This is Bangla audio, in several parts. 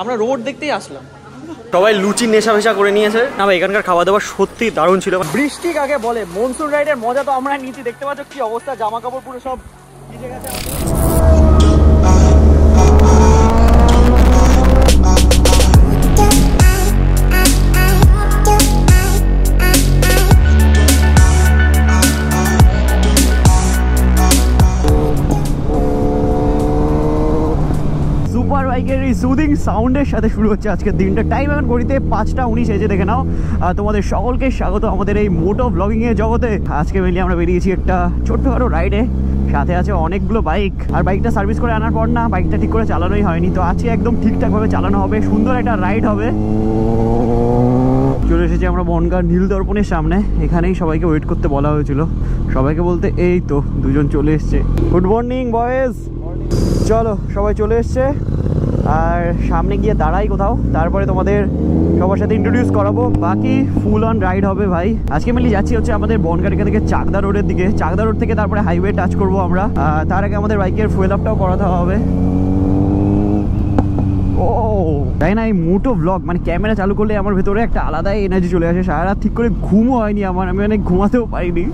আমরা রোড দেখতেই আসলাম, সবাই লুচি নেশা ভেশা করে নিয়েছে। না ভাই, এখানকার খাওয়া দাওয়া সত্যি দারুণ ছিল। বৃষ্টি কাকে বলে, মনসুন রাইডের মজা তো আমরা নিচে দেখতে পাচ্ছ কি অবস্থা, জামা কাপড় পুরো সব ভিজে গেছে। সুপার বাইকের এই সুদিং সাউন্ডের সাথে শুরু হচ্ছে আজকের দিনটা। টাইম এখন ঘড়িতে 5টা 19 এসে দেখে নাও। তোমাদের সকলকে স্বাগত আমাদের এই মোটো ব্লগিংয়ের জগতে। আজকে মেনলি আমরা বেরিয়েছি একটা ছোট্টখাটো রাইডে, সাথে আছে অনেকগুলো বাইক। আর বাইকটা সার্ভিস করে আনার পর না বাইকটা ঠিক করে চালানোই হয়নি, তো আজকে একদম ঠিকঠাকভাবে চালানো হবে, সুন্দর একটা রাইড হবে। চলে এসেছি আমরা বনগাঁ নীল দর্পণের সামনে। এখানেই সবাইকে ওয়েট করতে বলা হয়েছিল, সবাইকে বলতে এই তো দুজন চলে এসছে। গুড মর্নিং বয়েজ, চলো সবাই চলে এসছে। আর সামনে গিয়ে দাঁড়াই কোথাও, তারপরে তোমাদের সবার সাথে ইন্ট্রোডিউস করাবো। বাকি ফুল অন রাইড হবে ভাই। আজকে মেনলি যাচ্ছি হচ্ছে আমাদের বনগাঁ থেকে চাকদা রোডের দিকে। চাকদা রোড থেকে তারপরে হাইওয়ে টাচ করবো আমরা। তার আগে আমাদের বাইকের ফুয়েল আপটাও করাতে হবে। ও তাই না, এই মোটো ব্লগ মানে ক্যামেরা চালু করলে আমার ভেতরে একটা আলাদাই এনার্জি চলে আসে। সারা রাত ঠিক করে ঘুমও হয়নি আমার, আমি অনেক ঘুমাতেও পারিনি।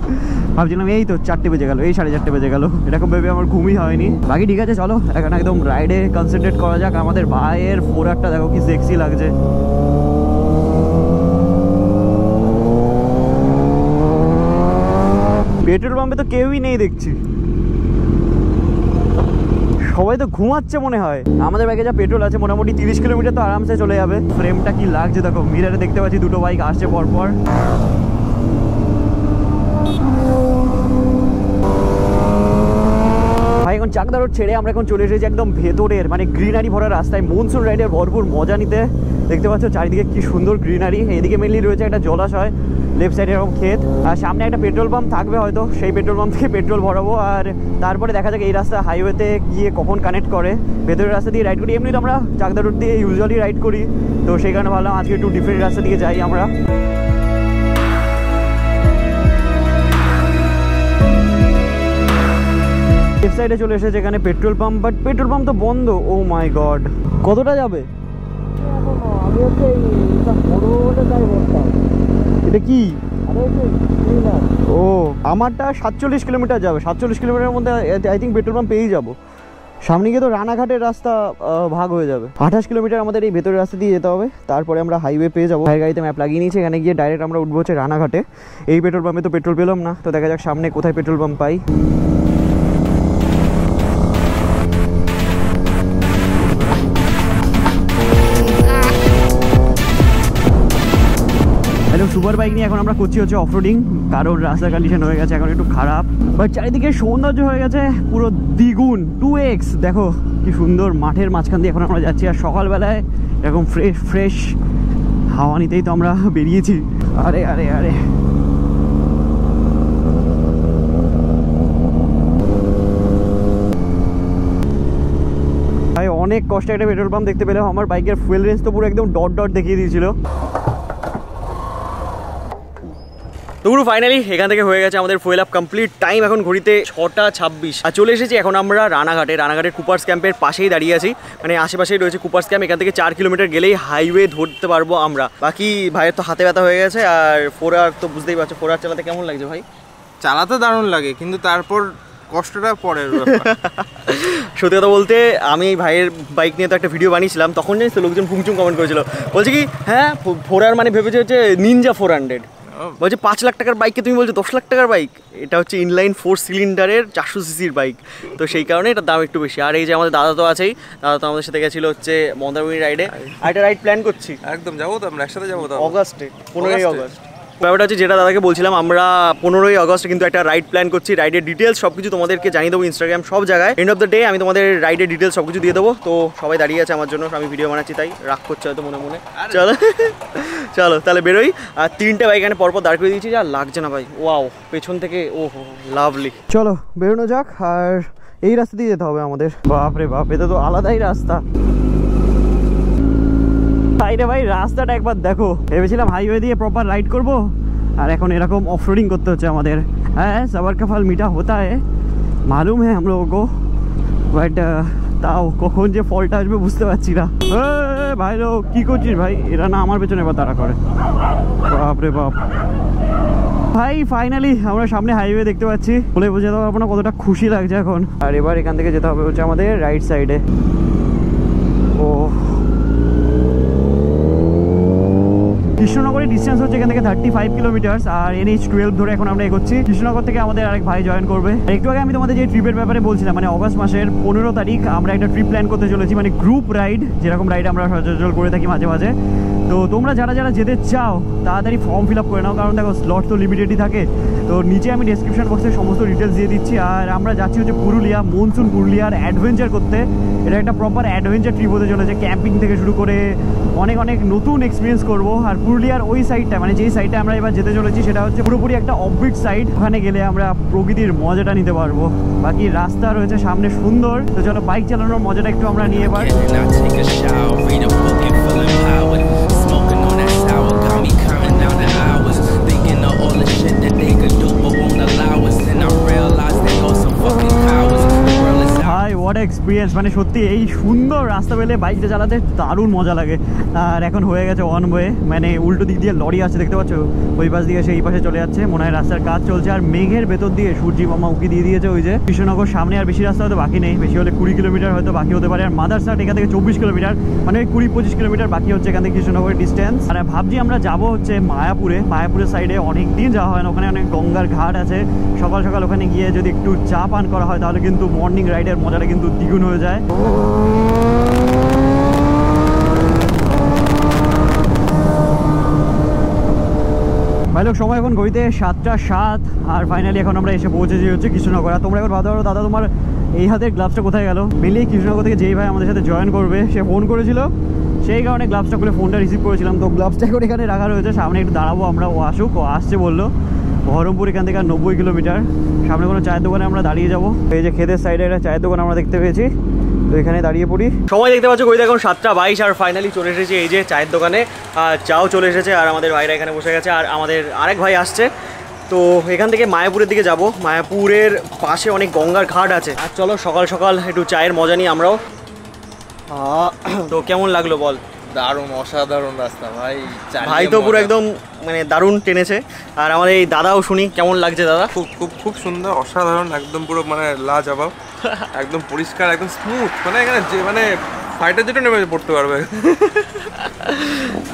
ভাবছিলাম এই তো 4টে বেজে গেল, এই 4:30 বেজে গেল, এরকম ভেবে আমার ঘুমই হয়নি। বাকি ঠিক আছে, চলো এখন একদম রাইডে কনসেন্ট্রেট করা যাক। আমাদের ভাইয়ের 4R দেখো কি সেক্সি লাগছে। পেট্রোল পাম্পে তো কেউই নেই দেখছি, সবাই তো ঘুমাচ্ছে মনে হয়। আমাদের বাইকে যা পেট্রোল আছে মোটামুটি 30 কিলোমিটার তো আরামসে চলে যাবে। ফ্রেমটা কি লাগছে দেখো, মিরারে দেখতে পাচ্ছি দুটো বাইক আসছে পরপর। ভাই এখন চাকদা রোড ছেড়ে আমরা এখন চলে এসেছি একদম ভেতরের মানে গ্রিনারি ভরা রাস্তায়, মনসুন রাইডের ভরপুর মজা নিতে। দেখতে পাচ্ছ চারিদিকে কি সুন্দর গ্রিনারি। এদিকে মেনলি রয়েছে একটা জলাশয়, লেফট সাইডে এরকম ক্ষেত, আর সামনে একটা পেট্রোল পাম্প থাকবে হয়তো, সেই পেট্রোল পাম্প থেকে পেট্রোল ভরাবো। আর তারপরে দেখা যাক এই রাস্তা হাইওয়েতে গিয়ে কখন কানেক্ট করে। ভেতরের রাস্তা দিয়ে রাইড করি, এমনি তো আমরা চাকদা রোড দিয়ে ইউজুয়ালি রাইড করি, তো সেই কারণে ভাবলাম আজকে একটু ডিফারেন্ট রাস্তা দিয়ে যাই আমরা। লেফট সাইডে চলে এসেছে যেখানে petrol pump, but petrol pump তো বন্ধ। ও মাই গড, কতটা যাবে? এটা কি? ও আমারটা 47 কিলোমিটার যাবে। 47 কিলোমিটারের মধ্যে আই থিঙ্ক পেট্রোল পাম্প পেয়েই যাবো। সামনে গিয়ে তো রানাঘাটের রাস্তা ভাগ হয়ে যাবে। 28 কিলোমিটার আমাদের এই ভেতরের রাস্তা দিয়ে যেতে হবে, তারপরে আমরা হাইওয়ে পেয়ে যাবো। ভাইয়ের গাড়িতে ম্যাপ লাগিয়ে নিয়েছি, এখানে গিয়ে ডাইরেক্ট আমরা উঠবো হচ্ছে রানাঘাটে। এই পেট্রোল পাম্পে তো পেট্রোল পেলাম না, তো দেখা যাক সামনে কোথায় পেট্রোল পাম্প পাই। সুপার বাইক নিয়ে এখন আমরা করছি হচ্ছে অফরোডিং, কারণ রাস্তার কন্ডিশন হয়ে গেছে এখন একটু খারাপ, বাট চারিদিকে সৌন্দর্য হয়ে গেছে পুরো দ্বিগুণ 2x। দেখো কি সুন্দর মাঠের মাঝখান দিয়ে এখন আমরা যাচ্ছি, আর সকালবেলায় এরকম ফ্রেশ ফ্রেশ হাওয়া নিতেই তো আমরা বেরিয়েছি। আরে আরে আরে ভাই অনেক কষ্টে একটা পেট্রোল পাম্প দেখতে পেলাম। আমার বাইকের ফুয়েল রেঞ্জ তো পুরো একদম ডট ডট দেখিয়ে দিয়েছিল। তো পুরো ফাইনালি এখান থেকে হয়ে গেছে আমাদের ফুয়েল আপ কমপ্লিট। টাইম এখন ঘড়িতে 6:26 আর চলে এসেছি এখন আমরা রানাঘাটের কুপার্স ক্যাম্পের পাশেই দাঁড়িয়ে আছি, মানে আশেপাশেই রয়েছে কুপার্স ক্যাম্প। এখান থেকে 4 কিলোমিটার গেলেই হাইওয়ে ধরতে পারবো আমরা। বাকি ভাইয়ের তো হাতে ব্যথা হয়ে গেছে, আর 4R তো বুঝতেই পারছো 4R চালাতে কেমন লাগছে ভাই? চালাতে দারুণ লাগে, কিন্তু তারপর কষ্টটা পরে। সত্যি কথা বলতে আমি ভাইয়ের বাইক নিয়ে তো একটা ভিডিও বানিয়েছিলাম, তখন জানিস তো লোকজন ফুংচুং কমেন্ট করেছিল, বলছে কি হ্যাঁ 4R মানে ভেবেছে হচ্ছে নিনজা 400, বলছে 5 লাখ টাকার বাইককে তুমি বলছো 10 লাখ টাকার বাইক। এটা হচ্ছে ইনলাইন 4 সিলিন্ডারের 400 সিসির বাইক, তো সেই কারণে এটার দাম একটু বেশি। আর এই যে আমাদের দাদা তো আছেই, দাদা তো আমাদের সাথে গেছিলো হচ্ছে মন্দারমণি রাইডে। আর একটা রাইড প্ল্যান করছি, একদম যাবো তো আমরা একসাথে যাবো, অগাস্টে 15ই অগাস্ট। ব্যাপারটা হচ্ছে যেটা দাদাকে বলছিলাম, আমরা 15ই অগস্টে কিন্তু একটা রাইড প্ল্যান করছি। রাইডের ডিটেলস সব কিছু তোমাদেরকে জানিয়ে দেবো ইনস্টাগ্রাম সব জায়গায়। এন্ড অফ দ্য ডে আমি তোমাদের রাইডের ডিটেলস সব কিছু দিয়ে দেবো। তো সবাই দাঁড়িয়ে আছে আমার জন্য, আমি ভিডিও বানাচ্ছি তাই রাগ করছে হয়তো মনে মনে। চলো চলো তাহলে বেরোই। আর 3টে বাইক এখানে পরপর দাঁড় করে দিয়েছি, যা লাগছে না ভাই, ওয়াও পেছন থেকে ওহো লাভলি। চলো বেরোনো যাক, আর এই রাস্তা দিয়ে যেতে হবে আমাদের। বাপরে বাপ, এটা তো আলাদাই রাস্তা। সাইডে ভাই রাস্তাটা একবার দেখো, ভেবেছিলাম হাইওয়ে দিয়ে প্রপার রাইড করব, আর এখন এরকম অফরোডিং করতে হচ্ছে আমাদের। হ্যাঁ সবার কা ফল মিঠা होता है, मालूम है हम लोगों को, बट তাও কখন যে ফলটা আসবে বুঝতে পারছি না। ভাই লোক কি করছিস ভাই? এরা না আমার পেছনে এবার তাড়া করে, বাপরে বাপ। ভাই ফাইনালি আমরা সামনে হাইওয়ে দেখতে পাচ্ছি, বলে বোঝাতে পারবো না কতটা খুশি লাগছে এখন। আর এবার এখান থেকে যেতে হবে হচ্ছে আমাদের রাইট সাইডে। ও কৃষ্ণনগরের ডিস্টেন্স হচ্ছে এখান থেকে 35 কিলোমিটার, আর NH12 ধরে এখন আমরা এগোচ্ছি। কৃষ্ণনগর থেকে আমাদের আরেক ভাই জয়েন করবে। একটু আগে আমি তোমাদের যে ট্রিপের ব্যাপারে বলছিলাম, মানে অগস্ট মাসের 15 তারিখ আমরা একটা ট্রিপ প্ল্যান করতে চলেছি, মানে গ্রুপ রাইড, যেরকম রাইড আমরা সচরাচর করে থাকি মাঝে মাঝে। তো তোমরা যারা যারা যেতে চাও তাড়াতাড়ি ফর্ম ফিল আপ করে নাও, কারণ দেখো স্লট তো লিমিটেডই থাকে। তো নিচে আমি ডেসক্রিপশন বক্সে সমস্ত ডিটেলস দিয়ে দিচ্ছি। আর আমরা যাচ্ছি হচ্ছে পুরুলিয়া, মনসুন পুরুলিয়ার অ্যাডভেঞ্চার করতে। এটা একটা প্রপার অ্যাডভেঞ্চার ট্রিপ হতে চলেছে, ক্যাম্পিং থেকে শুরু করে অনেক অনেক নতুন এক্সপিরিয়েন্স করবো। আর পুরুলিয়ার ওই সাইডটা, মানে যেই সাইডটা আমরা এবার যেতে চলেছি, সেটা হচ্ছে পুরোপুরি একটা অফবিট সাইড। ওখানে গেলে আমরা প্রকৃতির মজাটা নিতে পারবো। বাকি রাস্তা রয়েছে সামনে সুন্দর। তো চলো বাইক চালানোর মজাটা একটু আমরা নিয়ে এবার। এক্সপিরিয়েন্স, মানে সত্যি এই সুন্দর রাস্তা পেলে বাইকটা চালাতে দারুণ মজা লাগে। আর এখন হয়ে গেছে ওয়ান ওয়ে, মানে উল্টো দিক দিয়ে লরি আছে দেখতে পাচ্ছ, ওই পাশ দিয়ে সেই পাশে চলে যাচ্ছে। মনে হয় রাস্তার কাজ চলছে। আর মেঘের ভেতর দিয়ে সূর্যি মামা উকি দিয়ে দিয়েছে ওই যে কৃষ্ণনগর সামনে। আর বেশি রাস্তা হয়তো বাকি নেই, বেশি হলে 20 কিলোমিটার হয়তো বাকি হতে পারে। আর মাদারসাট এখান থেকে 24 কিলোমিটার, মানে 20-25 কিলোমিটার বাকি হচ্ছে এখান থেকে কৃষ্ণনগরের ডিস্টেন্স। আর ভাবছি আমরা যাবো হচ্ছে মায়াপুরের সাইডে। অনেক দিন যাওয়া হয় না, ওখানে অনেক গঙ্গার ঘাট আছে। সকাল সকাল ওখানে গিয়ে যদি একটু চা পান করা হয় তাহলে কিন্তু মর্নিং রাইডের মজাটা কিন্তু দ্বিগুণ হয়ে যায়। ভাই লোক সময় এখন ঘড়িতে 7:07, আর ফাইনালি এখন আমরা এসে পৌঁছেছি হচ্ছে কৃষ্ণনগর। আর তোমরা এখন ভাবতে পারো দাদা তোমার এই হাতের গ্লাভসটা কোথায় গেল? মেনলি কৃষ্ণনগর থেকে যেই ভাই আমাদের সাথে জয়েন করবে সে ফোন করেছিল, সেই কারণে গ্লাভসটা খুলে ফোনটা রিসিভ করেছিলাম। তো গ্লাভসটা এখন এখানে রাখা রয়েছে, সামনে একটু দাঁড়াবো আমরা, ও আসুক। ও আসছে বললো বহরমপুর এখান থেকে 90 কিলোমিটার। সামনে কোনো চায়ের দোকানে আমরা দাঁড়িয়ে যাবো। এই যে ক্ষেতের সাইডে একটা চায়ের দোকান আমরা দেখতে পেয়েছি, তো এখানে দাঁড়িয়ে পড়ি। সময় দেখতে পাচ্ছ ঘড়িতে এখন 7:22, আর ফাইনালি চলে এসেছি এই যে চায়ের দোকানে। আর চাও চলে এসেছে, আর আমাদের ভাইরা এখানে বসে গেছে, আর আমাদের আরেক ভাই আসছে। তো এখান থেকে মায়াপুরের দিকে যাব। মায়াপুরের পাশে অনেক গঙ্গার ঘাট আছে। আর চলো সকাল সকাল একটু চায়ের মজা নিই আমরাও। তো কেমন লাগলো বল? দারুণ, অসাধারণ রাস্তা ভাই। ভাই তো পুরো একদম মানে দারুণ টেনেছে। আর আমাদের এই দাদাও শুনি কেমন লাগছে দাদা? খুব খুব খুব সুন্দর, অসাধারণ, একদম পুরো মানে লাজবাব, একদম পরিষ্কার, একদম স্মুথ। মানে এখানে যে মানে ফাইটার যেটা নেমে পড়তে পারবে।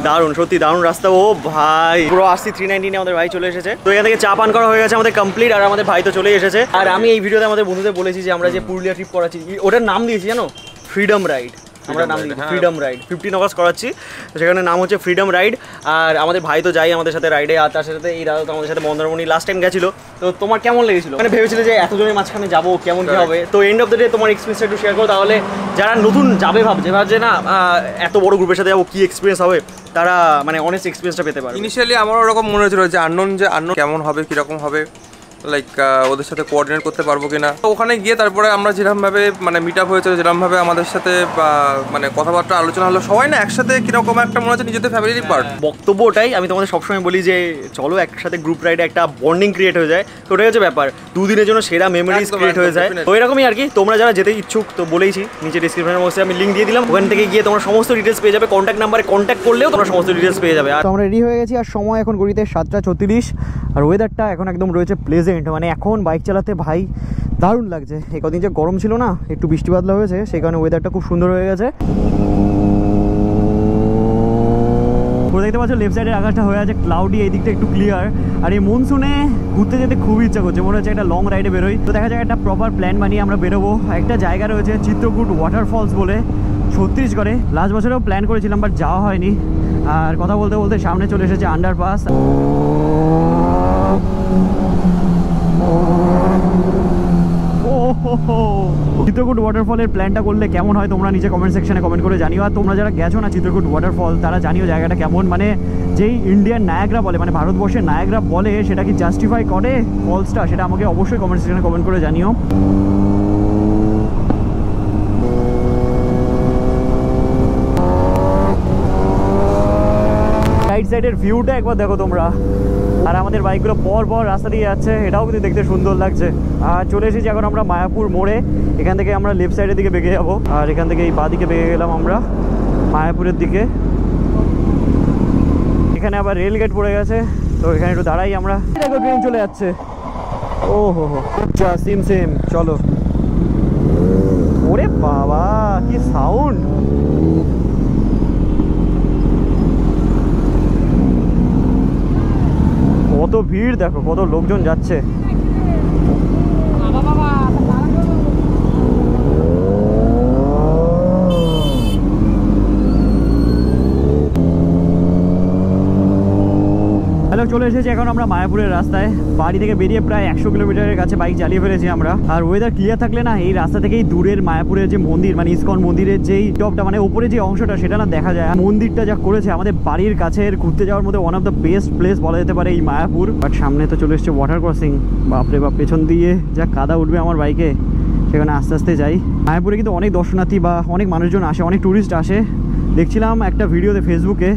দারুণ, সত্যি দারুণ রাস্তা। ও ভাই পুরো RC 390 আমাদের ভাই চলে এসেছে। তো এখান থেকে চা পান করা হয়ে গেছে আমাদের কমপ্লিট, আর আমাদের ভাই তো চলে এসেছে। আর আমি এই ভিডিওতে আমাদের বন্ধুদের বলেছি যে আমরা যে পুরুলিয়া ট্রিপ করাচ্ছি, ওটার নাম দিয়েছি জানো, ফ্রিডম রাইড। আমরা নাম দিয়েছি ফ্রিডম রাইড। 15 অগস্ট করাচ্ছি, তো সেখানে নাম হচ্ছে ফ্রিডম রাইড। আর আমাদের ভাই তো যাই আমাদের সাথে রাইডে, আর তার সাথে এই দাদা তো আমাদের সাথে মন্দারমণি লাস্ট টাইম গেছিলো। তো তোমার কেমন লেগেছিল? মানে ভেবেছিলে যে এতজনের মাঝখানে যাবো কেমন কি হবে? তো এন্ড অফ দ্য ডে তোমার এক্সপিরিয়েন্সটা একটু শেয়ার করো, তাহলে যারা নতুন যাবে ভাবছে না এত বড় গ্রুপের সাথে যাবো কি এক্সপিরিয়েন্স হবে, তারা মানে অনেস্ট এক্সপিরিয়েন্সটা পেতে পারে। ইনিশিয়ালি আমারও ওরকম মনে হয়েছিল যে আননোন কেমন হবে, কীরকম হবে, লাইক ওদের সাথে কোঅর্ডিনেট করতে পারবো কিনা। তো ওখানে গিয়ে তারপরে আমরা যেরকমভাবে মানে মিট আপ হয়েছিল, যেরকমভাবে আমাদের সাথে মানে কথাবার্তা আলোচনা হলো, সবাই না একসাথে কীরকম একটা মনে হচ্ছে নিজেদের ফ্যামিলির পার্ট। বক্তব্য ওটাই, আমি তোমাদের সবসময় বলি যে চলো একসাথে গ্রুপ রাইডে একটা বন্ডিং ক্রিয়েট হয়ে যায়। তো ওটাই হচ্ছে ব্যাপার, দুদিনের জন্য সেরা মেমোরিজ ক্রিয়েট হয়ে যায়। তো এরকমই আর কি। তোমরা যারা যেতে ইচ্ছুক তো বলেইছি, নিচে ডিসক্রিপশনের বক্সে আমি লিঙ্ক দিয়ে দিলাম, ওখান থেকে গিয়ে তোমরা সমস্ত ডিটেলস পেয়ে যাবে। কন্ট্যাক্ট নাম্বারে কন্ট্যাক্ট করলেও তোমরা সমস্ত ডিটেলস পেয়ে যাবে। আর আমরা রেডি হয়ে গেছি, আর সময় এখন ঘড়িতে 7:34, আর ওয়েদারটা এখন একদম রয়েছে প্লেজেন্ট। মানে এখন বাইক চালাতে ভাই দারুণ লাগছে। এই কদিন যে গরম ছিল না, একটু বৃষ্টি বাদলা হয়েছে, সেই কারণে ওয়েদারটা খুব সুন্দর হয়ে গেছে। দেখতে পাচ্ছ লেফট সাইডের আকাশটা হয়ে আছে ক্লাউডি, এই দিকটা একটু ক্লিয়ার। আর এই মনসুনে ঘুরতে যেতে খুবই ইচ্ছা করছে, মনে হচ্ছে একটা লং রাইডে বেরোই। তো দেখা যায় একটা প্রপার প্ল্যান বানিয়ে আমরা বেরোবো। একটা জায়গা রয়েছে চিত্রকূট ওয়াটারফলস বলে, ছত্তিশগড়ে। লাস্ট বছরেও প্ল্যান করেছিলাম, বাট যাওয়া হয়নি। আর কথা বলতে বলতে সামনে চলে এসেছে আন্ডারপাস। চিত্রকূট ওয়াটারফলের প্ল্যানটা করলে কেমন হয় তোমরা নিচে কমেন্ট সেকশনে কমেন্ট করে জানিও। আর তোমরা যারা গেছো না চিত্রকূট ওয়াটারফল, তারা জানিও জায়গাটা কেমন। মানে যেই ইন্ডিয়ান নায়াগ্রা বলে, মানে ভারতবর্ষের নায়াগ্রা বলে, সেটা কি জাস্টিফাই করে ফলসটা, সেটা আমাকে অবশ্যই কমেন্ট সেকশনে কমেন্ট করে জানিও। রাইট সাইডের ভিউটা একবার দেখো তোমরা। আর আমাদের বাইকগুলো পর পর রাস্তা দিয়ে যাচ্ছে, এটাও কিন্তু দেখতে সুন্দর লাগছে। আর চলে এসেছি এখন আমরা মায়াপুর মোড়ে। এখান থেকে আমরা লেফট সাইডের দিকে বেঁকে যাবো, আর এখান থেকে এই বাঁ দিকে বেঁকে গেলাম আমরা মায়াপুরের দিকে। এখানে আবার রেল গেট পড়ে গেছে, তো এখানে একটু দাঁড়াই আমরা। দেখো ট্রেন চলে যাচ্ছে। ও হো হো, আচ্ছা সেম সেম, চলো। ওরে বাবা কি সাউন্ড! কত ভিড় দেখো, কত লোকজন যাচ্ছে। হ্যালো, চলে এসেছি এখন আমরা মায়াপুরের রাস্তায়। বাড়ি থেকে বেরিয়ে প্রায় 100 কিলোমিটারের কাছে বাইক চালিয়ে ফেলেছি আমরা। আর ওয়েদার ক্লিয়ার থাকলে না এই রাস্তা থেকেই দূরের মায়াপুরের যে মন্দির, মানে ইসকন মন্দিরের যেই টপটা, মানে উপরে যে অংশটা, সেটা না দেখা যায়। মন্দিরটা যা করেছে আমাদের বাড়ির কাছে ঘুরতে যাওয়ার মধ্যে one of the best place বলা যেতে পারে এই মায়াপুর। বাট সামনে তো চলে এসছে ওয়াটার ক্রসিং। বাপরে বাপ, পেছন দিয়ে যা কাদা উঠবে আমার বাইকে, সেখানে আস্তে আস্তে যাই। মায়াপুরে কিন্তু অনেক দর্শনার্থী বা অনেক মানুষজন আসে, অনেক ট্যুরিস্ট আসে। দেখছিলাম একটা ভিডিওতে ফেসবুকে,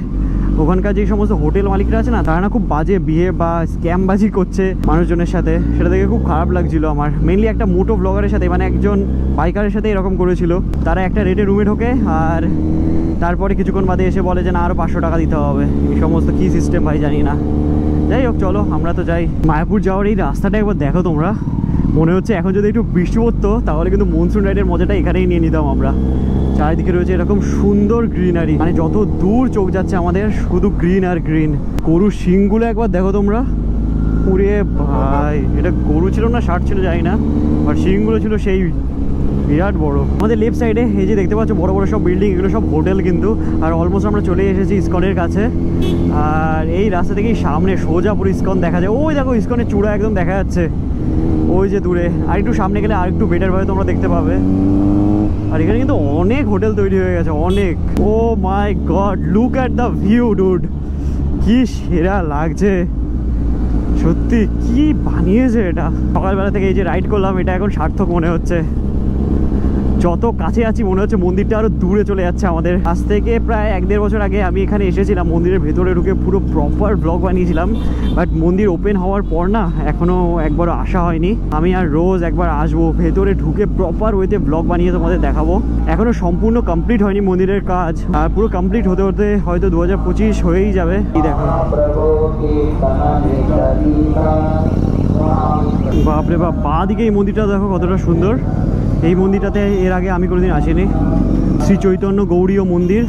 ওখানকার যে সমস্ত হোটেল মালিকরা আছে না, তারা না খুব বাজে বিয়ে বা স্ক্যামবাজি করছে মানুষজনের সাথে। সেটা দেখে খুব খারাপ লাগছিল আমার। মেনলি একটা মোটো ব্লগারের সাথে, মানে একজন বাইকারের সাথে এরকম করেছিল। তারা একটা রেটে রুমে ঢোকে, আর তারপরে কিছুক্ষণ বাদে এসে বলে যে না আরও 500 টাকা দিতে হবে। এই সমস্ত কী সিস্টেম ভাই জানি না। যাই হোক, চলো আমরা তো যাই। মায়াপুর যাওয়ার এই রাস্তাটা একবার দেখো তোমরা। মনে হচ্ছে এখন যদি একটু বৃষ্টি পড়তো তাহলে কিন্তু মনসুন রাইডের মজাটা এখানেই নিয়ে নিতাম আমরা। চারিদিকে রয়েছে এরকম সুন্দর গ্রিনারি, মানে যত দূর চোখ যাচ্ছে আমাদের শুধু গ্রিন আর গ্রিন। গরুর শিংগুলো একবার দেখো তোমরা। পুরে ভাই, এটা গরু ছিল না ষাট ছিল জানি না, আর শিংগুলো ছিল সেই বিরাট বড়। আমাদের লেফট সাইডে এই যে দেখতে পাচ্ছ বড় বড় সব বিল্ডিং, এগুলো সব হোটেল কিন্তু। আর অলমোস্ট আমরা চলে এসেছি ইসকনের কাছে। আর এই রাস্তা থেকেই সামনে সোজা পুরো ইসকন দেখা যায়। ওই দেখো ইসকনের চূড়া একদম দেখা যাচ্ছে ওই যে দূরে। আর একটু সামনে গেলে আর একটু বেটারভাবে তোমরা দেখতে পাবে। আর এখানে কিন্তু অনেক হোটেল তৈরি হয়ে গেছে, অনেক। Oh my god, look at the view dude, কি সেরা লাগছে সত্যি। কি বানিয়েছে এটা! সকালবেলা থেকে এই যে রাইড করলাম, এটা এখন সার্থক মনে হচ্ছে। যত কাছে আছি মনে হচ্ছে মন্দিরটা আরো দূরে চলে যাচ্ছে আমাদের। আজ থেকে প্রায় 1-1.5 বছর আগে আমি এখানে এসেছিলাম, মন্দিরের ভেতরে ঢুকে পুরো প্রপার ব্লগ বানিয়েছিলাম। বাট মন্দির ওপেন হওয়ার পর না এখনো একবারও আসা হয়নি। আমি আর রোজ একবার আসবো, ভেতরে ঢুকে প্রপার ওয়েতে ব্লগ বানিয়ে তোমাদের দেখাবো। এখনো সম্পূর্ণ কমপ্লিট হয়নি মন্দিরের কাজ, আর পুরো কমপ্লিট হতে হতে হয়তো 2025 হয়েই যাবে। এই দেখো, বাপরে বাপ, বাঁ দিকে এই মন্দিরটা দেখো কতটা সুন্দর। এই মন্দিরটাতে এর আগে আমি কোনোদিন আসিনি। শ্রী চৈতন্য গৌড়ীয় মন্দির।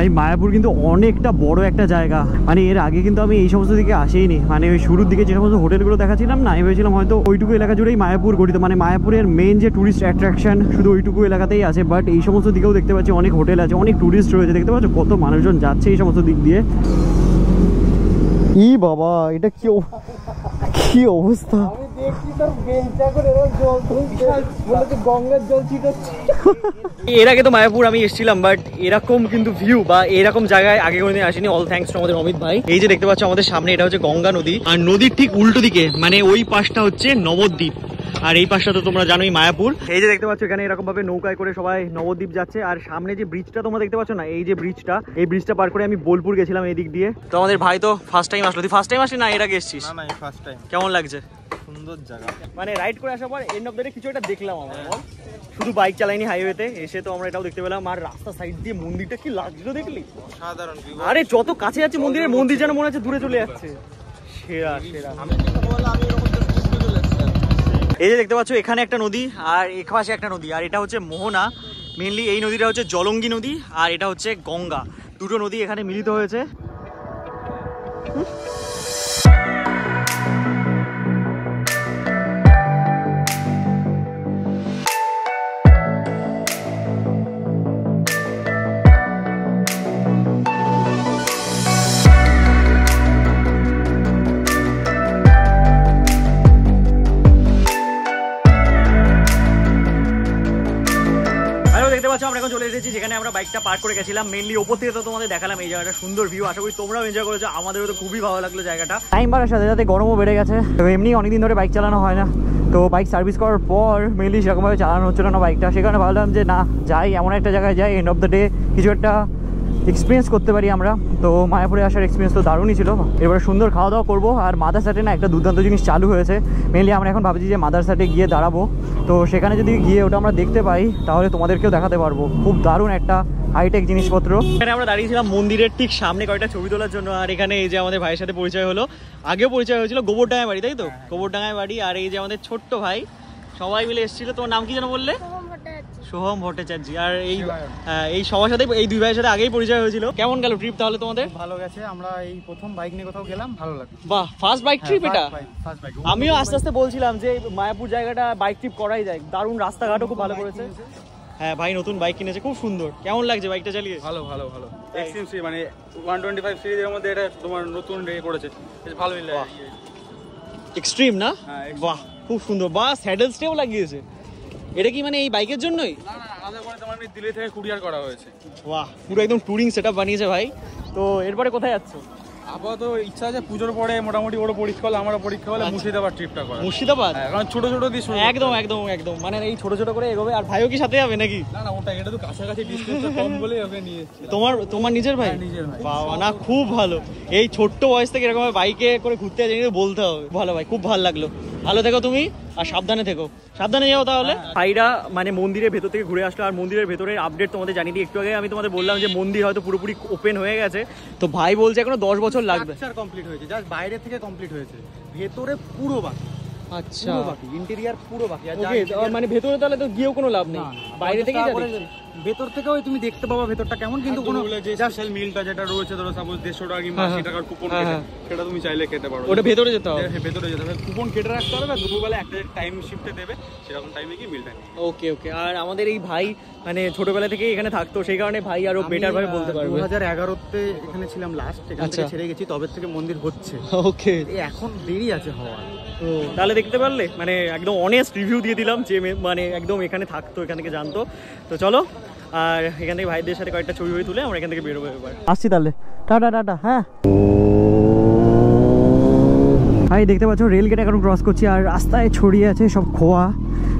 এই মায়াপুর কিন্তু অনেকটা বড় একটা জায়গা, মানে এর আগে কিন্তু আমি এই সমস্ত দিকে আসিনি। মানে ওই শুরুর দিকে যে সমস্ত হোটেলগুলো দেখাচ্ছিলাম না, আমি ভেবেছিলাম হয়তো ওইটুকু এলাকা জুড়েই মায়াপুর গঠিত, মানে মায়াপুরের মেন যে ট্যুরিস্ট অ্যাট্রাকশন শুধু ওইটুকু এলাকাতেই আছে। বাট এই সমস্ত দিকেও দেখতে পাচ্ছি অনেক হোটেল আছে, অনেক ট্যুরিস্ট রয়েছে। দেখতে পাচ্ছ কত মানুষজন যাচ্ছে এই সমস্ত দিক দিয়ে। ই বাবা, এটা কি অবস্থা! এর আগে তো মায়াপুর আমি এসেছিলাম, বাট এরকম কিন্তু ভিউ বা এরকম জায়গায় আগে কোনোদিন আসিনি। অল থ্যাঙ্কস টু আমাদের অমিত ভাই। এই যে দেখতে পাচ্ছ আমাদের সামনে, এটা হচ্ছে গঙ্গা নদী। আর নদীর ঠিক উল্টো দিকে, মানে ওই পাশটা হচ্ছে নবদ্বীপ, আর এই পাশটা তো তোমরা জানোই মায়াপুর। এই যে দেখতে পাচ্ছ এখানে এরকম ভাবে নৌকায় করে সবাই নবদ্বীপ যাচ্ছে। আর সামনে যে ব্রিজটা তোমরা দেখতে পাচ্ছ না, এই যে ব্রিজটা, এই ব্রিজটা পার করে আমি বোলপুর গেছিলাম এই দিক দিয়ে। তো আমাদের ভাই তো ফার্স্ট টাইম আসলো। তুই ফার্স্ট টাইম আসলি না এর আগে এসেছিস? না, ফার্স্ট টাইম। কেমন লাগছে? সুন্দর জায়গা। মানে রাইড করে আসার পর এন্ড অফ দ্য ডে কিছু একটা দেখলাম আমরা। শুধু বাইক চালাইনি হাইওয়েতে, এসে তো আমরা এটাও দেখতে পেলাম। আর রাস্তা সাইড দিয়ে মন্দিরটা কি লাগছিল দেখলি? সাধারণ। আরে যত কাছে যাচ্ছে মন্দিরের, মন্দির যেন মনে হচ্ছে দূরে চলে যাচ্ছে। সেরা সেরা। এই যে দেখতে পাচ্ছ এখানে একটা নদী আর এক পাশে একটা নদী, আর এটা হচ্ছে মোহনা। মেনলি এই নদীটা হচ্ছে জলঙ্গি নদী, আর এটা হচ্ছে গঙ্গা। দুটো নদী এখানে মিলিত হয়েছে। আমরা এখন চলে এসেছি যেখানে আমরা বাইকটা পার্ক করে গেছিলাম। মেনলি ওপর থেকে তো তোমাদের দেখালাম এই জায়গাটা সুন্দর ভিউ। আশা করি তোমরাও এনজয় করেছো, আমাদেরও তো খুবই ভালো লাগলো জায়গাটা। টাইম বাড়ার সাথে সাথে গরমও বেড়ে গেছে। এমনি অনেকদিন ধরে বাইক চালানো হয় না, তো বাইক সার্ভিস করার পর মেনলি সেরকমভাবে চালানো হচ্ছিল না বাইকটা। সেখানে ভাবলাম যে না যাই, এমন একটা জায়গায় যাই, এন্ড অফ দ্য ডে কিছু একটা এক্সপিরিয়েন্স করতে পারি আমরা। তো মায়াপুরে আসার এক্সপিরিয়েন্স তো দারুণই ছিল। এবারে সুন্দর খাওয়া দাওয়া করবো। আর মাদারসাটে না একটা দুর্দান্ত জিনিস চালু হয়েছে, মেনলি আমরা এখন ভাবছি যে মাদারসাটে গিয়ে দাঁড়াবো। তো সেখানে যদি গিয়ে ওটা আমরা দেখতে পাই তাহলে তোমাদেরকেও দেখাতে পারবো। খুব দারুণ একটা হাইটেক জিনিসপত্র। এখানে আমরা দাঁড়িয়েছিলাম মন্দিরের ঠিক সামনে কয়েকটা ছবি তোলার জন্য। আর এখানে এই যে আমাদের ভাইয়ের সাথে পরিচয় হলো, আগেও পরিচয় হয়েছিল, গোবরডাঙ্গায় বাড়ি, তাই তো? গোবরডাঙ্গায় বাড়ি। আর এই যে আমাদের ছোট্ট ভাই, সবাই মিলে এসেছিল। তোমার নাম কি যেন বললে? সোহম ভট্টাচার্য। আর এই সবার সাথে, এই দুই ভাইয়ের সাথে আগেই পরিচয় হয়েছিল। কেমন গেল ট্রিপ তাহলে তোমাদের? ভালো গেছে। আমরা এই প্রথম বাইক নিয়ে কোথাও গেলাম, ভালো লাগলো। বাহ, ফার্স্ট বাইক ট্রিপ এটা? First bike. আমিও আস্তে আস্তে বলছিলাম যে মায়াপুর জায়গাটা বাইক ট্রিপ করাই যায়, দারুণ, রাস্তাঘাটও খুব ভালো করেছে। হ্যাঁ ভাই নতুন বাইক কিনেছে, খুব সুন্দর। কেমন লাগছে বাইকটা চালিয়ে? ভালো ভালো ভালো। এক্সট্রিম সি মানে 125 সিরিজের মধ্যে এটা তোমার নতুন রে করেছে, বেশ ভালোই লাগে। এক্সট্রিম না? হ্যাঁ, বাহ খুব সুন্দর। বাহ, স্যাডেল স্টেও লাগিয়েছে। এটা কি মানে এই বাইকের জন্যই? না না, আলাদা করে তোমার দিল্লি থেকে কুরিয়ার করা হয়েছে। বাহ, পুরো একদম ট্যুরিং সেটআপ বানিয়েছে ভাই। তো এরপরে কোথায় যাচ্ছ? আপাতত ইচ্ছা আছে পুজোর পরে মোটামুটি ওর পরীক্ষা হলে, আমারও পরীক্ষা হলে মুর্শিদাবাদ ট্রিপটা করা। মুর্শিদাবাদ? কারণ ছোট ছোট দিয়ে শুরু। একদম একদম একদম, মানে এই ছোট ছোট করে এগোবে। আর ভাইও কি সাথে যাবে নাকি? না না, ওটা এটা তো কাছাকাছি ডিসটেন্সটা কম বলে ওকে নিয়ে এসেছি। তোমার নিজের ভাই? নিজের ভাই। বাবা, না খুব ভালো। এই ছোট্ট বয়স থেকে এরকম বাইকে করে ঘুরতে যাই বলতে হবে। ভালো ভাই, খুব ভালো লাগলো। ভালো থেকো তুমি, আর সাবধানে থেকো। সাবধানে যাও তাহলে। ভাইরা মানে মন্দিরের ভেতর থেকে ঘুরে আসলো। আর মন্দিরের ভেতরের আপডেট তোমাদের জানিয়ে দিই। একটু আগে আমি তোমাদের বললাম যে মন্দির হয়তো পুরোপুরি ওপেন হয়ে গেছে। তো ভাই বলছে এখনো 10 বছর লাগবে। কমপ্লিট হয়েছে, জাস্ট বাইরে থেকে কমপ্লিট হয়েছে, ভেতরে পুরো বাকি। আচ্ছা, বাকি ইন্টেরিয়ার পুরো বাকি। ওকে, মানে ভেতরে তাহলে তো গিয়েও কোনো লাভ নেই, বাইরে থেকেই যা দেখছি। ভেতর থেকেও তুমি দেখতে পাবা ভেতরটা কেমন, কিন্তু কোনো স্পেশাল মিলটা যেটা রয়েছে, ধরো সাপোজ 150 টাকা কিংবা 80 টাকার কুপন কেটে, সেটা তুমি চাইলে খেতে পারো। ওটা ভেতরে যেতে হবে? ভেতরে যেতে হবে, কুপন কেটে রাখতে হবে। দুপুরবেলা একটা টাইম শিফটে দেবে, সেরকম টাইমে কি মিলটা নেই। ওকে ওকে। আর আমাদের এই ভাই মানে ছোটবেলা থেকেই এখানে থাকতো, সেই কারণে ভাই আরো বেটার ভাবে বলতে পারবে। 2011-তে এখানে ছিলাম লাস্ট, এখান থেকে ছেড়ে গেছি, তবে থেকে মন্দির হচ্ছে। ওকে, এখন দেরি আছে হওয়ার। তো তাহলে দেখতে পারলে মানে একদম অনেস্ট রিভিউ দিয়ে দিলাম যে মানে একদম এখানে থাকতো, এখান থেকে জানতো। তো চলো, আর এখান থেকে ভাইদের সাথে কয়েকটা ছবি তুলে আমরা এখান থেকে বেরোবো এবার। আসছি তাহলে, টাটা টাটা। হ্যাঁ ভাই, দেখতে পাচ্ছ রেল গেট এখন ক্রস করছি। আর রাস্তায় ছড়িয়ে আছে সব খোয়া।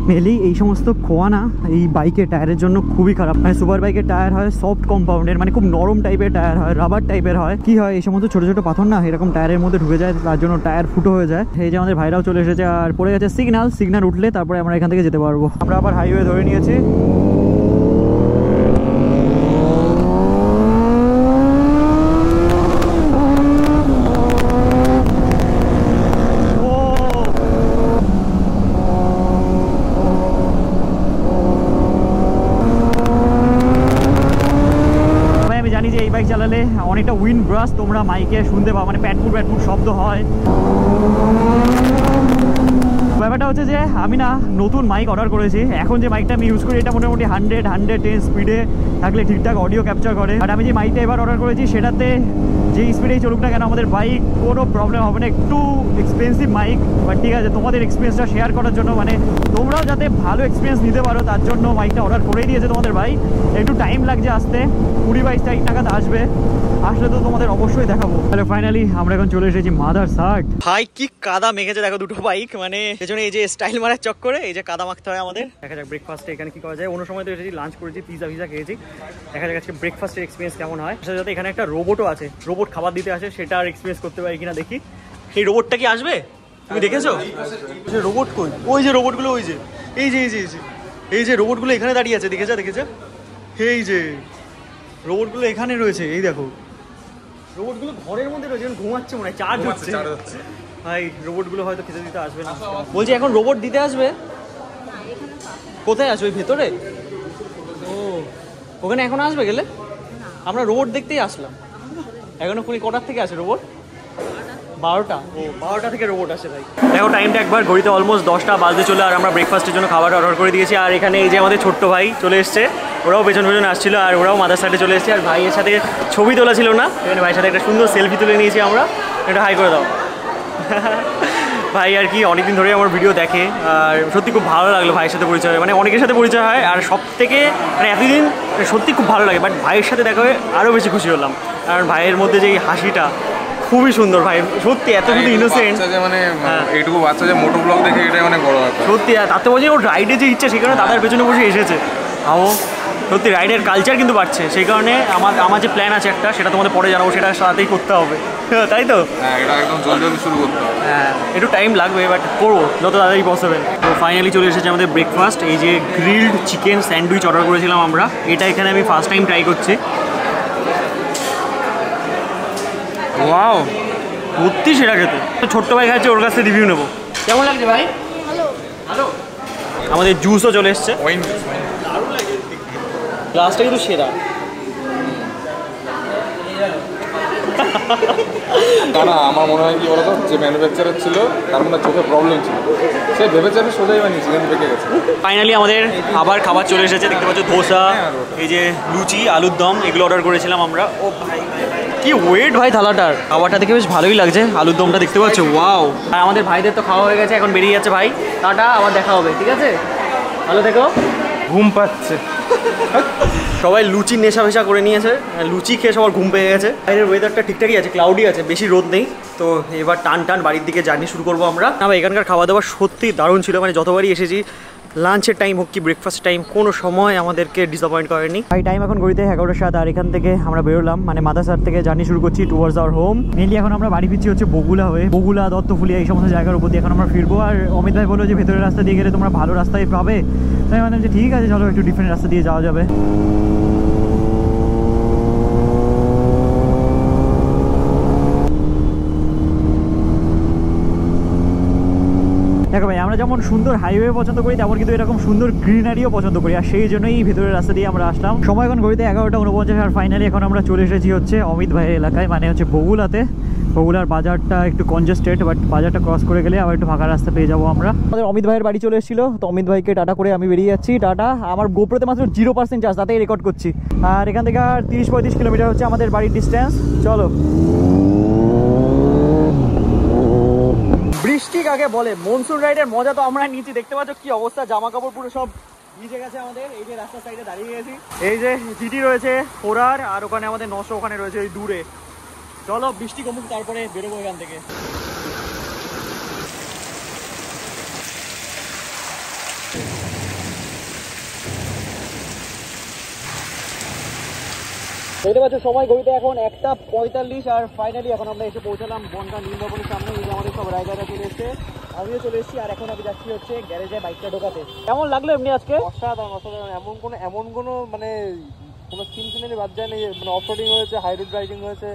মেনলি এই সমস্ত খোয়া না এই বাইকের টায়ারের জন্য খুবই খারাপ। মানে সুপার বাইকের টায়ার হয় সফট কম্পাউন্ডের, মানে খুব নরম টাইপের টায়ার হয়, রাবার টাইপের হয়। কি হয়, এই সমস্ত ছোট ছোট পাথর না এরকম টায়ারের মধ্যে ঢুকে যায়, তার জন্য টায়ার ফুটো হয়ে যায়। এই যে আমাদের ভাইরাও চলে এসেছে। আর পড়ে গেছে সিগন্যাল উঠলে তারপরে আমরা এখান থেকে যেতে পারবো। আমরা আবার হাইওয়ে ধরে নিয়েছি। বাইক চালালে অনেকটা উইন্ড ব্রাশ তোমরা মাইকে শুনতে পাও, মানে প্যাটপুট শব্দ হয়। ব্যাপারটা হচ্ছে যে আমি না নতুন মাইক অর্ডার করেছি। এখন যে মাইকটা আমি ইউজ করি এটা মোটামুটি 110 স্পিডে থাকলে ঠিকঠাক অডিও ক্যাপচার করে। আর আমি যে মাইকটা এবার অর্ডার করেছি সেটাতে যে স্পিডেই চলুক না কেন আমাদের বাইক কোনো প্রবলেম হবে না। একটু এক্সপেন্সিভ মাইক, বাট ঠিক আছে, তোমাদের এক্সপিরিয়েন্সটা শেয়ার করার জন্য, মানে তোমরাও যাতে ভালো এক্সপিরিয়েন্স নিতে পারো তার জন্য মাইকটা অর্ডার করেই দিয়েছে তোমাদের ভাই। একটু টাইম লাগছে আসতে, 20-22 তারিখ নাগাদ আসবে। আসলে তো তোমাদের অবশ্যই দেখাবো। তাহলে ফাইনালি আমরা এখন চলে এসেছি মাদারসাট। ভাই কি কাদা মেখেছে দেখো দুটো বাইক, মানে পেছনে এই যে স্টাইল মারার চক্করে এই যে কাদা মাখতে হয় আমাদের। দেখা যাক ব্রেকফাস্টে এখানে কি করা যায়। অন্য সময় তো এসেছি, লাঞ্চ করেছি, পিজা খেয়েছি। দেখা যাক আজকে ব্রেকফাস্টের এক্সপিরিয়েন্স কেমন হয়। সাথে এখানে একটা রোবটও আছে, রোবট খাবার দিতে আসে, সেটা আর এক্সপিরিয়েন্স করতে পারি কিনা দেখি। সেই রোবটটা কি আসবে? তুমি দেখেছো রোবট? কই ওই যে রোবটগুলো, ওই যে এই যে রোবটগুলো এখানে দাঁড়িয়ে আছে, দেখেছো? এই যে রোবটগুলো এখানে রয়েছে, এই দেখো রোবটগুলো ঘরের মধ্যে রয়েছে, ঘুমাচ্ছে মনে হয়, চার্জ হচ্ছে। ভাই রোবটগুলো হয়তো খেতে দিতে আসবে না। বলছি এখন রোবট দিতে আসবে? কোথায় আসবে? ওই ভেতরে? ও ওখানে এখন আসবে গেলে? আমরা রোবট দেখতেই আসলাম। এখনো কটার থেকে আসে রোবট? 12টা। ও 12টা থেকে রোবট আসে ভাই। দেখো টাইমটা একবার ঘড়িতে অলমোস্ট 10টা বাজতে চলে। আর আমরা ব্রেকফাস্টের জন্য খাবার অর্ডার করে দিয়েছি। আর এখানে এই যে আমাদের ছোট্ট ভাই চলে এসছে, ওরাও পেছন আসছিল। আর ওরাও মাদারসাটে চলে এসছে। আর ভাইয়ের সাথে ছবি তোলা ছিল না, এখানে ভাইয়ের সাথে একটা সুন্দর সেলফি তুলে নিয়েছি আমরা। এটা হাই করে দাও। ভাই আর কি অনেকদিন ধরে আমার ভিডিও দেখে, আর সত্যি খুব ভালো লাগলো ভাইয়ের সাথে পরিচয় হয়। মানে অনেকের সাথে পরিচয় হয়, আর সব থেকে মানে এতদিন সত্যি খুব ভালো লাগে, বাট ভাইয়ের সাথে দেখা হয়ে আরও বেশি খুশি হলাম। কারণ ভাইয়ের মধ্যে যে এই হাসিটা খুবই সুন্দর। ভাই সত্যি এত শুধু ইনোসেন্ট, মানে এইটুকু বাচ্চা যে মোটো ব্লগ দেখে এটাই অনেক বড় ব্যাপার সত্যি। আর তাতে বলছি ওর রাইডে যে ইচ্ছে, সেখানে দাদার পেছনে বসে এসেছে। আমো সত্যি রাইডের কালচার কিন্তু বাড়ছে, সেই কারণে আমার যে প্ল্যান আছে একটা, সেটা তোমাদের পরে জানাবো, সেটা সাথেই করতে হবে, তাই তো? হ্যাঁ, এটা একদম জলদি শুরু করতে হবে। হ্যাঁ, একটু টাইম লাগবে, বাট করবো যত তাড়াতাড়ি পসিবল। তো ফাইনালি চলে এসেছে আমাদের ব্রেকফাস্ট। এই যে গ্রিলড চিকেন স্যান্ডউইচ অর্ডার করেছিলাম আমরা, এটা এখানে আমি ফার্স্ট টাইম ট্রাই করছি। ওয়াও, সত্যি সেটা খেতে। ছোট্ট ভাই খাচ্ছে, ওর কাছ থেকে রিভিউ নেবো। কেমন লাগছে ভাই? ভালো। আমাদের জুসও চলে এসছে, গ্লাসটা কিন্তু সেরা। না, আমার মনে হয় কি বলতো, যে ম্যানুফ্যাকচারার ছিল তার মনে চোখে প্রবলেম ছিল, সে ভেবেছে আমি সোজাই বানিয়েছি, কিন্তু বেঁকে গেছে। ফাইনালি আমাদের আবার খাবার চলে এসেছে, দেখতে পাচ্ছ ধোসা, এই যে লুচি, আলুর দম, এগুলো অর্ডার করেছিলাম আমরা। ও ভাই কি ওয়েট ভাই থালাটার, খাবারটা দেখে বেশ ভালোই লাগছে। আলুর দমটা দেখতে পাচ্ছ, ওয়াও। আর আমাদের ভাইদের তো খাওয়া হয়ে গেছে, এখন বেরিয়ে যাচ্ছে ভাই, টাটা, আবার দেখা হবে, ঠিক আছে? ভালো থেকো। ঘুম পাচ্ছে, সবাই লুচি নেশা ভেশা করে নিয়েছে, লুচি খেয়ে সবার ঘুম পেয়ে গেছে। বাইরের ওয়েদারটা ঠিকঠাকই আছে, ক্লাউডি আছে, বেশি রোদ নেই। তো এবার টান টান বাড়ির দিকে জার্নি শুরু করবো আমরা। না ভাই, এখানকার খাওয়া দাওয়া সত্যি দারুণ ছিল, মানে যতবারই এসেছি, লাঞ্চের টাইম হোক কি ব্রেকফাস্ট টাইম, কোনো সময় আমাদেরকে ডিসঅ্যাপয়েন্ট করেনি। ভাই টাইম এখন ঘড়িতে 11:07, আর এখান থেকে আমরা বেরোলাম, মানে মাদারসার থেকে জার্নি শুরু করছি টুয়ার্ডস আওয়ার হোম। মেনলি এখন আমরা বাড়ি ফিরছি হচ্ছে বগুলা হয়ে, বগুলা, দত্তফুলিয়া, এই সমস্ত জায়গার উপর দিয়ে এখন আমরা ফিরবো। আর অমিত ভাই বললো যে ভেতরের রাস্তা দিয়ে গেলে তোমরা ভালো রাস্তায় পাবে, তাই মানে যে ঠিক আছে, চলো একটু ডিফারেন্ট রাস্তা দিয়ে যাওয়া যাবে। দেখো ভাই, আমরা যেমন সুন্দর হাইওয়ে পছন্দ করি, তেমন কিন্তু এরকম সুন্দর গ্রিনারিও পছন্দ করি, আর সেই জন্যই ভেতরের রাস্তা দিয়ে আমরা আসলাম। সময় এখন ঘড়িতে 11:49, আর ফাইনালি এখন আমরা চলে এসেছি হচ্ছে অমিত ভাইয়ের এলাকায়, মানে হচ্ছে বগুলাতে। বগুলার বাজারটা একটু কনজেস্টেড, বাট বাজারটা ক্রস করে গেলে আবার একটু ফাঁকা রাস্তা পেয়ে যাবো আমরা। আমাদের অমিত ভাইয়ের বাড়ি চলে এসেছিল, তো অমিত ভাইকে টাটা করে আমি বেরিয়ে যাচ্ছি। টাটা। আমার গোপ্রোতে মাত্র 0% চার্জ, তাতেই রেকর্ড করছি। আর এখান থেকে আর 30-35 কিলোমিটার হচ্ছে আমাদের বাড়ির ডিস্টেন্স। চলো। বৃষ্টি কাকে বলে, মনসুন রাইডের মজা তো আমরা নিচে দেখতে পাচ্ছ কি অবস্থা, জামা কাপড় পুরো সব ভিজে গেছে আমাদের। এই যে রাস্তার সাইডে দাঁড়িয়ে গেছি, এই যে জিটি রয়েছে 4R, আর ওখানে আমাদের 900 ওখানে রয়েছে ওই দূরে। চলো বৃষ্টি কমুক, তারপরে বেরোবো এখান থেকে। দেখতে পাচ্ছ সময় ঘড়িতে এখন 1:45, আর ফাইনালি এখন আমরা এসে পৌঁছালাম বনগাঁ নীল ভবনের সামনে। এই যে আমাদের সব রাইডাররা চলে এসছে, আমিও চলে এসেছি, আর এখন আমি যাচ্ছি হচ্ছে গ্যারেজে বাইকটা ঢোকাতে। কেমন লাগলো এমনি আজকে? অসাধারণ অসাধারণ, এমন কোনো মানে কোনো সিনসিনারি বাদ যায় না, মানে অফ রোডিং হয়েছে, হাই রোড রাইডিং হয়েছে,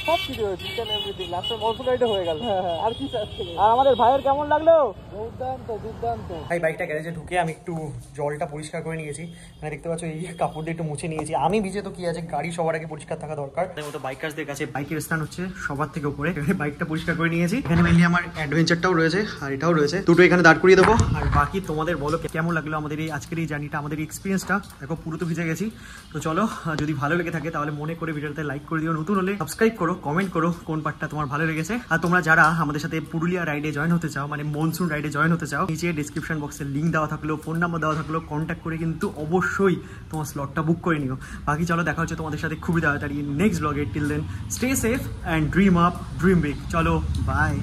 সব কিছু হয়েছে, ইচ এভরিথিং। লাস্টের মনসুন রাইডে হয়ে গেল, আর কি চাচ্ছে। আর আমাদের ভাইয়ের কেমন লাগলো? দুর্দান্ত দুর্দান্ত। ভাই বাইকটা গ্যারেজে ঢুকে আমি একটু জলটা পরিষ্কার করে নিয়েছি, মানে দেখতে পাচ্ছ এই কাপড় দিয়ে একটু মুছে নিয়েছি। আমি ভিজে তো কি আছে, গাড়ি সবার আগে পরিষ্কার থাকা দরকার। মতো বাইকার্সদের কাছে বাইকের স্থান হচ্ছে সবার থেকে উপরে। বাইকটা পরিষ্কার করে নিয়েছি, এখানে মেনলি আমার অ্যাডভেঞ্চারটাও রয়েছে আর এটাও রয়েছে, দুটো এখানে দাঁড় করিয়ে দেবো। আর বাকি তোমাদের বলো কেমন লাগলো আমাদের এই আজকের এই জার্নিটা, আমাদের এক্সপিরিয়েন্সটা। দেখো পুরো তো ভিজে গেছি। তো চলো, যদি ভালো লেগে থাকে তাহলে মনে করে ভিডিওতে লাইক করে দিও, নতুন হলে সাবস্ক্রাইব করো, কমেন্ট করো কোন পার্টটা তোমার ভালো লেগেছে। আর তোমরা যারা আমাদের সাথে পুরুলিয়া রাইডে জয়েন হতে চাও, মানে মনসুন রাইডে জয়েন হতে চাও, নিচে ডিসক্রিপশন বক্সে লিঙ্ক দেওয়া থাকলো, ফোন নাম্বার দেওয়া থাকলো, কন্ট্যাক্ট করে কিন্তু অবশ্যই তোমার স্লটটা বুক করে নিও। বাকি চলো দেখা হচ্ছে তোমাদের সাথে খুবই তাড়াতাড়ি next blog. Till then stay safe and dream up, dream big. চলো বাই।